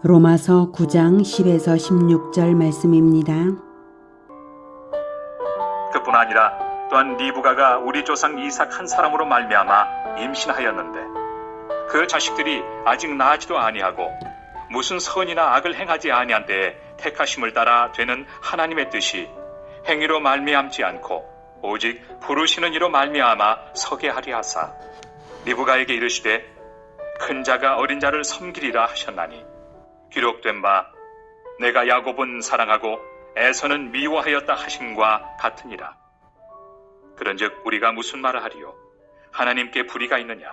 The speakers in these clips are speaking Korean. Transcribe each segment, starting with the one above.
로마서 9장 10에서 16절 말씀입니다. 그뿐 아니라 또한 리브가가 우리 조상 이삭 한 사람으로 말미암아 임신하였는데 그 자식들이 아직 나지도 아니하고 무슨 선이나 악을 행하지 아니한 때에 택하심을 따라 되는 하나님의 뜻이 행위로 말미암지 않고 오직 부르시는 이로 말미암아 서게 하리 하사 리브가에게 이르시되 큰 자가 어린 자를 섬기리라 하셨나니 기록된 바 내가 야곱은 사랑하고 에서는 미워하였다 하심과 같으니라. 그런즉 우리가 무슨 말을 하리요? 하나님께 불의가 있느냐?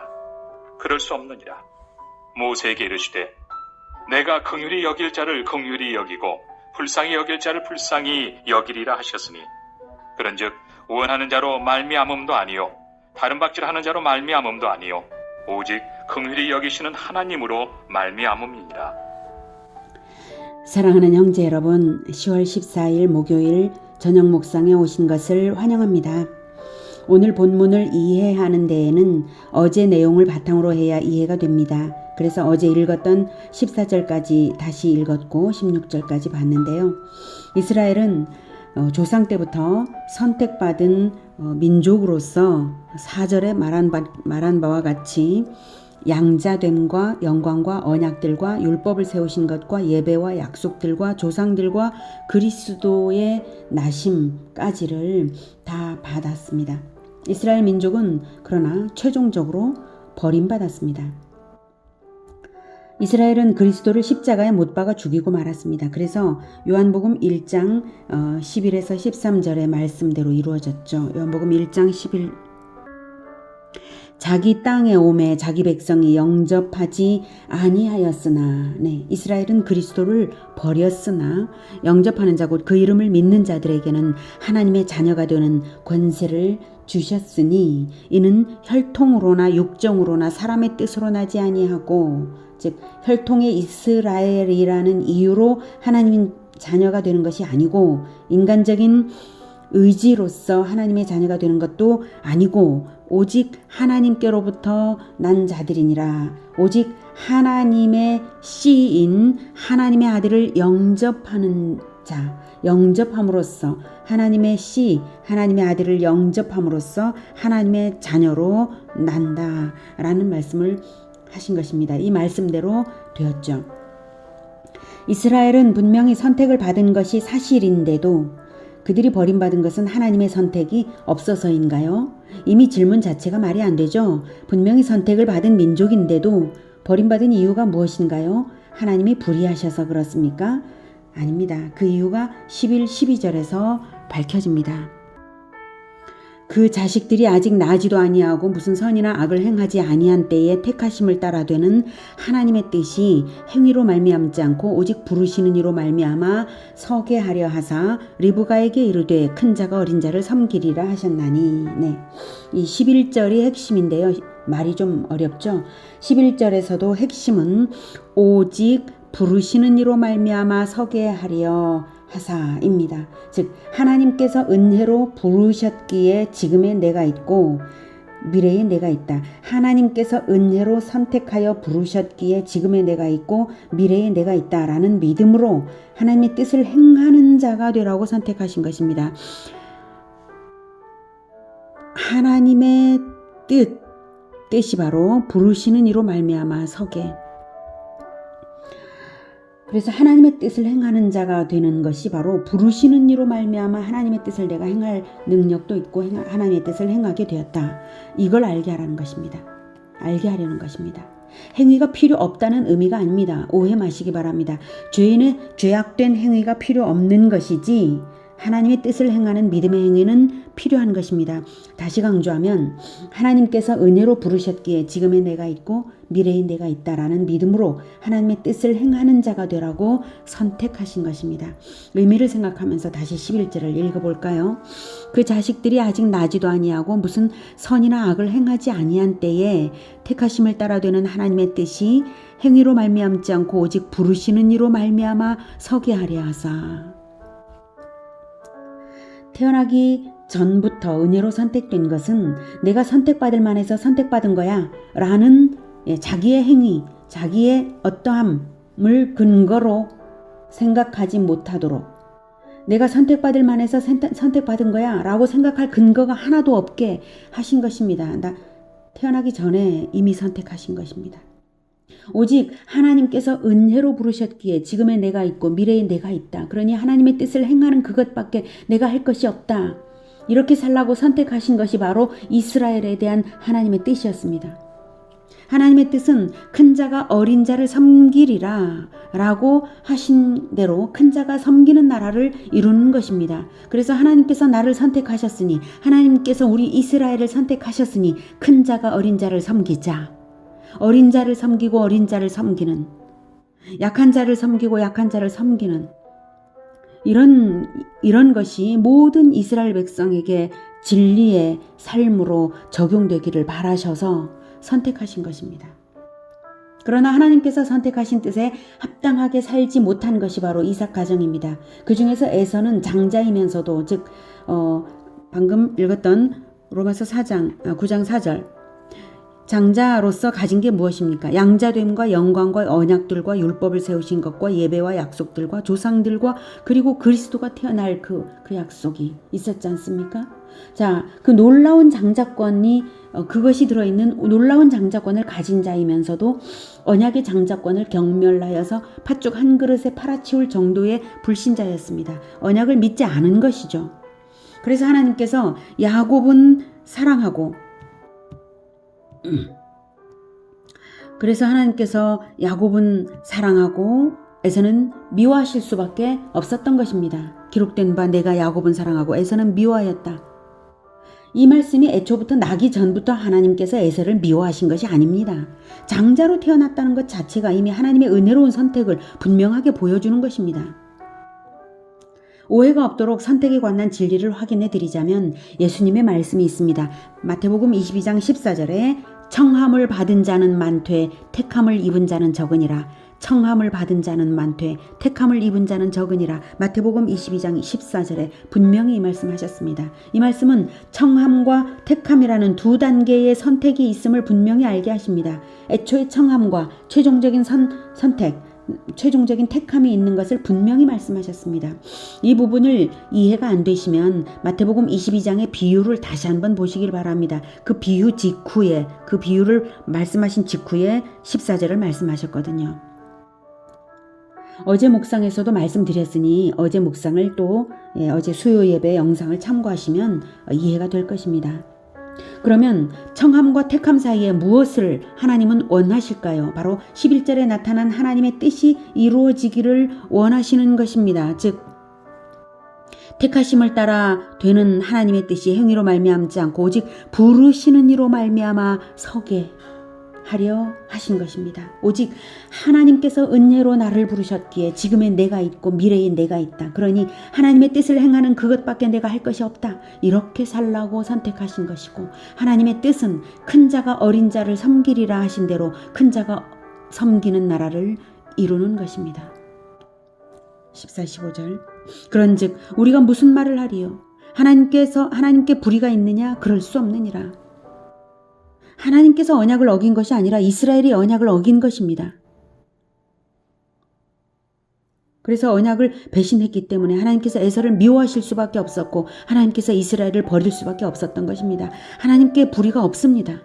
그럴 수 없느니라. 모세에게 이르시되 내가 긍휼히 여길 자를 긍휼히 여기고 불쌍히 여길 자를 불쌍히 여기리라 하셨으니 그런즉 원하는 자로 말미암음도 아니요 다른 박질하는 자로 말미암음도 아니요 오직 긍휼히 여기시는 하나님으로 말미암음이니라. 사랑하는 형제 여러분, 10월 14일 목요일 저녁 묵상에 오신 것을 환영합니다. 오늘 본문을 이해하는 데에는 어제 내용을 바탕으로 해야 이해가 됩니다. 그래서 어제 읽었던 14절까지 다시 읽었고 16절까지 봤는데요. 이스라엘은 조상 때부터 선택받은 민족으로서 4절에 말한 바와 같이 양자됨과 영광과 언약들과 율법을 세우신 것과 예배와 약속들과 조상들과 그리스도의 나심까지를 다 받았습니다. 이스라엘 민족은 그러나 최종적으로 버림받았습니다. 이스라엘은 그리스도를 십자가에 못 박아 죽이고 말았습니다. 그래서 요한복음 1장 11에서 13절의 말씀대로 이루어졌죠. 요한복음 1장 11 자기 땅에 오매 자기 백성이 영접하지 아니하였으나 이스라엘은 그리스도를 버렸으나 영접하는 자 곧 그 이름을 믿는 자들에게는 하나님의 자녀가 되는 권세를 주셨으니 이는 혈통으로나 육정으로나 사람의 뜻으로 나지 아니하고 즉 혈통의 이스라엘이라는 이유로 하나님의 자녀가 되는 것이 아니고 인간적인 의지로서 하나님의 자녀가 되는 것도 아니고 오직 하나님께로부터 난 자들이니라. 오직 하나님의 씨인 하나님의 아들을 영접하는 자, 영접함으로써 하나님의 씨, 하나님의 아들을 영접함으로써 하나님의 자녀로 난다라는 말씀을 하신 것입니다. 이 말씀대로 되었죠. 이스라엘은 분명히 선택을 받은 것이 사실인데도 그들이 버림받은 것은 하나님의 선택이 없어서인가요? 이미 질문 자체가 말이 안 되죠. 분명히 선택을 받은 민족인데도 버림받은 이유가 무엇인가요? 하나님이 불의하셔서 그렇습니까? 아닙니다. 그 이유가 11, 12절에서 밝혀집니다. 그 자식들이 아직 나지도 아니하고 무슨 선이나 악을 행하지 아니한 때에 택하심을 따라 되는 하나님의 뜻이 행위로 말미암지 않고 오직 부르시는 이로 말미암아 서게 하려 하사 리브가에게 이르되 큰 자가 어린 자를 섬기리라 하셨나니 이 11절이 핵심인데요. 말이 좀 어렵죠. 11절에서도 핵심은 오직 부르시는 이로 말미암아 서게 하려 하사입니다. 즉 하나님께서 은혜로 부르셨기에 지금의 내가 있고 미래의 내가 있다. 하나님께서 은혜로 선택하여 부르셨기에 지금의 내가 있고 미래의 내가 있다라는 믿음으로 하나님의 뜻을 행하는 자가 되라고 선택하신 것입니다. 하나님의 뜻이 바로 부르시는 이로 말미암아 서게. 그래서 하나님의 뜻을 행하는 자가 되는 것이 바로 부르시는 이로 말미암아 하나님의 뜻을 내가 행할 능력도 있고 하나님의 뜻을 행하게 되었다. 이걸 알게 하라는 것입니다. 알게 하려는 것입니다. 행위가 필요 없다는 의미가 아닙니다. 오해 마시기 바랍니다. 죄악된 행위가 필요 없는 것이지 하나님의 뜻을 행하는 믿음의 행위는 필요한 것입니다. 다시 강조하면 하나님께서 은혜로 부르셨기에 지금의 내가 있고 미래의 내가 있다라는 믿음으로 하나님의 뜻을 행하는 자가 되라고 선택하신 것입니다. 의미를 생각하면서 다시 11절을 읽어볼까요? 그 자식들이 아직 나지도 아니하고 무슨 선이나 악을 행하지 아니한 때에 택하심을 따라 되는 하나님의 뜻이 행위로 말미암지 않고 오직 부르시는 이로 말미암아 서게 하려 하사. 태어나기 전부터 은혜로 선택된 것은 내가 선택받을 만해서 선택받은 거야 라는 자기의 행위, 자기의 어떠함, 근거로 생각하지 못하도록, 내가 선택받을 만해서 선택받은 거야 라고 생각할 근거가 하나도 없게 하신 것입니다. 태어나기 전에 이미 선택하신 것입니다. 오직 하나님께서 은혜로 부르셨기에 지금의 내가 있고 미래의 내가 있다. 그러니 하나님의 뜻을 행하는 그것밖에 내가 할 것이 없다. 이렇게 살라고 선택하신 것이 바로 이스라엘에 대한 하나님의 뜻이었습니다. 하나님의 뜻은 큰 자가 어린 자를 섬기리라 라고 하신 대로 큰 자가 섬기는 나라를 이루는 것입니다. 그래서 하나님께서 나를 선택하셨으니, 하나님께서 우리 이스라엘을 선택하셨으니 큰 자가 어린 자를 섬기자. 어린 자를 섬기고 어린 자를 섬기는, 약한 자를 섬기고 약한 자를 섬기는 이런 것이 모든 이스라엘 백성에게 진리의 삶으로 적용되기를 바라셔서 선택하신 것입니다. 그러나 하나님께서 선택하신 뜻에 합당하게 살지 못한 것이 바로 이삭 가정입니다. 그 중에서 에서는 장자이면서도, 즉 방금 읽었던 로마서 9장 4절, 장자로서 가진 게 무엇입니까? 양자됨과 영광과 언약들과 율법을 세우신 것과 예배와 약속들과 조상들과 그리고 그리스도가 태어날 그 약속이 있었지 않습니까? 자, 그 놀라운 장자권이 그것이 들어있는 놀라운 장자권을 가진 자이면서도 언약의 장자권을 경멸하여서 팥죽 한 그릇에 팔아치울 정도의 불신자였습니다. 언약을 믿지 않은 것이죠. 그래서 하나님께서 야곱은 사랑하고, 에서는 미워하실 수밖에 없었던 것입니다. 기록된 바 내가 야곱은 사랑하고 에서는 미워하였다. 이 말씀이 애초부터 나기 전부터 하나님께서 에서를 미워하신 것이 아닙니다. 장자로 태어났다는 것 자체가 이미 하나님의 은혜로운 선택을 분명하게 보여주는 것입니다. 오해가 없도록 선택에 관한 진리를 확인해 드리자면 예수님의 말씀이 있습니다. 마태복음 22장 14절에 청함을 받은 자는 많되 택함을 입은 자는 적으니라. 청함을 받은 자는 많되 택함을 입은 자는 적으니라. 마태복음 22장 14절에 분명히 이 말씀하셨습니다. 이 말씀은 청함과 택함이라는 두 단계의 선택이 있음을 분명히 알게 하십니다. 애초에 청함과 최종적인 선택, 최종적인 택함이 있는 것을 분명히 말씀하셨습니다. 이 부분을 이해가 안 되시면 마태복음 22장의 비유를 다시 한번 보시길 바랍니다. 그 비유를 말씀하신 직후에 14절을 말씀하셨거든요. 어제 묵상에서도 말씀드렸으니 어제 묵상을 또 어제 수요 예배 영상을 참고하시면 이해가 될 것입니다. 그러면 청함과 택함 사이에 무엇을 하나님은 원하실까요? 바로 11절에 나타난 하나님의 뜻이 이루어지기를 원하시는 것입니다. 즉 택하심을 따라 되는 하나님의 뜻이 행위로 말미암지 않고 오직 부르시는 이로 말미암아 서게 하려 하신 것입니다. 오직 하나님께서 은혜로 나를 부르셨기에 지금의 내가 있고 미래의 내가 있다. 그러니 하나님의 뜻을 행하는 그것밖에 내가 할 것이 없다. 이렇게 살라고 선택하신 것이고, 하나님의 뜻은 큰 자가 어린 자를 섬기리라 하신 대로 큰 자가 섬기는 나라를 이루는 것입니다. 14, 15절. 그런즉 우리가 무슨 말을 하리요? 하나님께 불의가 있느냐? 그럴 수 없느니라. 하나님께서 언약을 어긴 것이 아니라 이스라엘이 언약을 어긴 것입니다. 그래서 언약을 배신했기 때문에 하나님께서 에서를 미워하실 수밖에 없었고 하나님께서 이스라엘을 버릴 수밖에 없었던 것입니다. 하나님께 불의가 없습니다.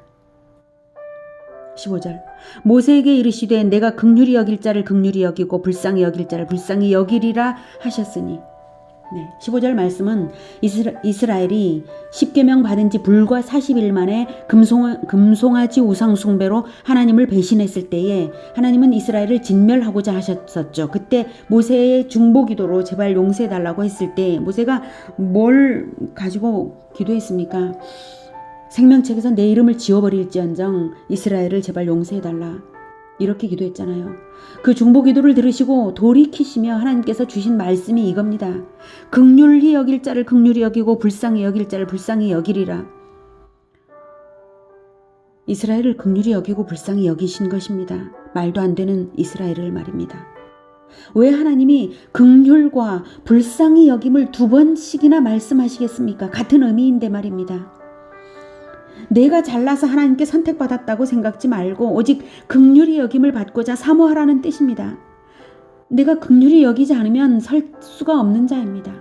15절. 모세에게 이르시되 내가 긍휼히 여길 자를 긍휼히 여기고 불쌍히 여길 자를 불쌍히 여기리라 하셨으니. 15절 말씀은 이스라엘이 10계명 받은 지 불과 40일 만에 금송아지 우상 숭배로 하나님을 배신했을 때에 하나님은 이스라엘을 진멸하고자 하셨었죠. 그때 모세의 중보기도로 제발 용서해달라고 했을 때 모세가 뭘 가지고 기도했습니까? 생명책에서 내 이름을 지워버릴지언정 이스라엘을 제발 용서해달라. 이렇게 기도했잖아요. 그 중보기도를 들으시고 돌이키시며 하나님께서 주신 말씀이 이겁니다. 긍휼히 여길 자를 긍휼히 여기고 불쌍히 여길 자를 불쌍히 여기리라. 이스라엘을 긍휼히 여기고 불쌍히 여기신 것입니다. 말도 안 되는 이스라엘을 말입니다. 왜 하나님이 긍휼과 불쌍히 여김을 두 번씩이나 말씀하시겠습니까? 같은 의미인데 말입니다. 내가 잘나서 하나님께 선택받았다고 생각지 말고 오직 긍휼히 여김을 받고자 사모하라는 뜻입니다. 내가 긍휼히 여기지 않으면 설 수가 없는 자입니다.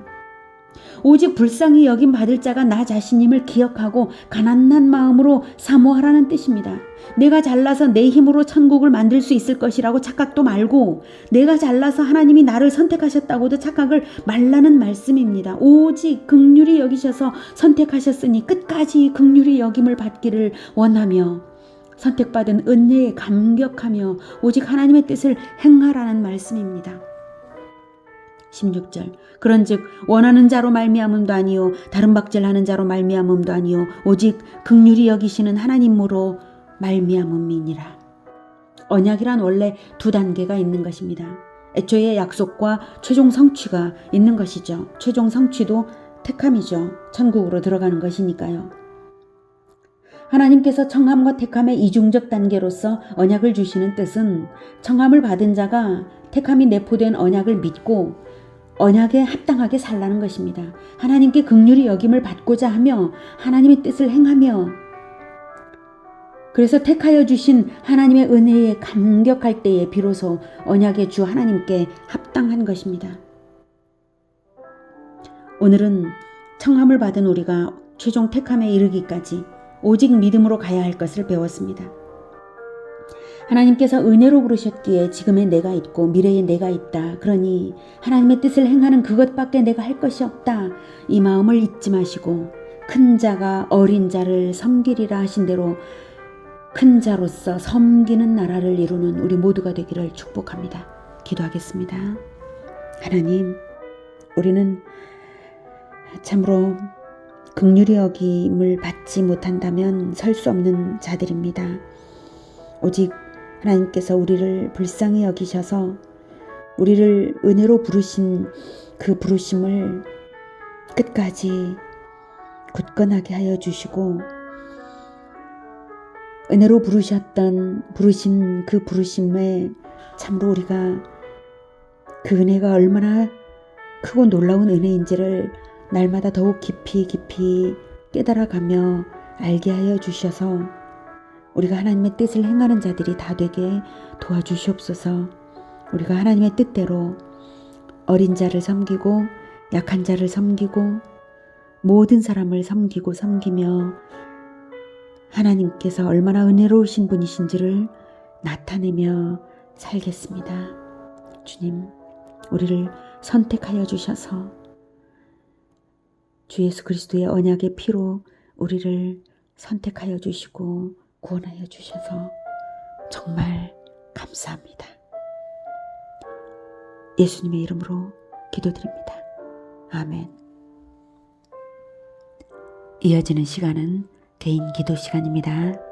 오직 불쌍히 여김 받을 자가 나 자신임을 기억하고 가난한 마음으로 사모하라는 뜻입니다. 내가 잘나서 내 힘으로 천국을 만들 수 있을 것이라고 착각도 말고, 내가 잘나서 하나님이 나를 선택하셨다고도 착각을 말라는 말씀입니다. 오직 긍휼히 여기셔서 선택하셨으니 끝까지 긍휼히 여김을 받기를 원하며, 선택받은 은혜에 감격하며 오직 하나님의 뜻을 행하라는 말씀입니다. 16절 그런즉 원하는 자로 말미암음도 아니요 다른 박질하는 자로 말미암음도 아니요 오직 긍휼히 여기시는 하나님으로 말미암음이니라. 언약이란 원래 두 단계가 있는 것입니다. 애초에 약속과 최종 성취가 있는 것이죠. 최종 성취도 택함이죠. 천국으로 들어가는 것이니까요. 하나님께서 청함과 택함의 이중적 단계로서 언약을 주시는 뜻은 청함을 받은 자가 택함이 내포된 언약을 믿고 언약에 합당하게 살라는 것입니다. 하나님께 긍휼히 여김을 받고자 하며 하나님의 뜻을 행하며, 그래서 택하여 주신 하나님의 은혜에 감격할 때에 비로소 언약의 주 하나님께 합당한 것입니다. 오늘은 청함을 받은 우리가 최종 택함에 이르기까지 오직 믿음으로 가야 할 것을 배웠습니다. 하나님께서 은혜로 부르셨기에 지금의 내가 있고 미래의 내가 있다. 그러니 하나님의 뜻을 행하는 그것밖에 내가 할 것이 없다. 이 마음을 잊지 마시고 큰 자가 어린 자를 섬기리라 하신 대로 큰 자로서 섬기는 나라를 이루는 우리 모두가 되기를 축복합니다. 기도하겠습니다. 하나님, 우리는 참으로 긍휼히 여김을 받지 못한다면 설 수 없는 자들입니다. 오직 하나님께서 우리를 불쌍히 여기셔서 우리를 은혜로 부르신 그 부르심을 끝까지 굳건하게 하여 주시고, 은혜로 부르신 그 부르심에 참으로 우리가 그 은혜가 얼마나 크고 놀라운 은혜인지를 날마다 더욱 깊이 깨달아가며 알게 하여 주셔서 우리가 하나님의 뜻을 행하는 자들이 다 되게 도와주시옵소서. 우리가 하나님의 뜻대로 어린 자를 섬기고 약한 자를 섬기고 모든 사람을 섬기며 하나님께서 얼마나 은혜로우신 분이신지를 나타내며 살겠습니다. 주님, 우리를 선택하여 주셔서 주 예수 그리스도의 언약의 피로 우리를 선택하여 주시고 구원하여 주셔서 정말 감사합니다. 예수님의 이름으로 기도드립니다. 아멘. 이어지는 시간은 개인 기도 시간입니다.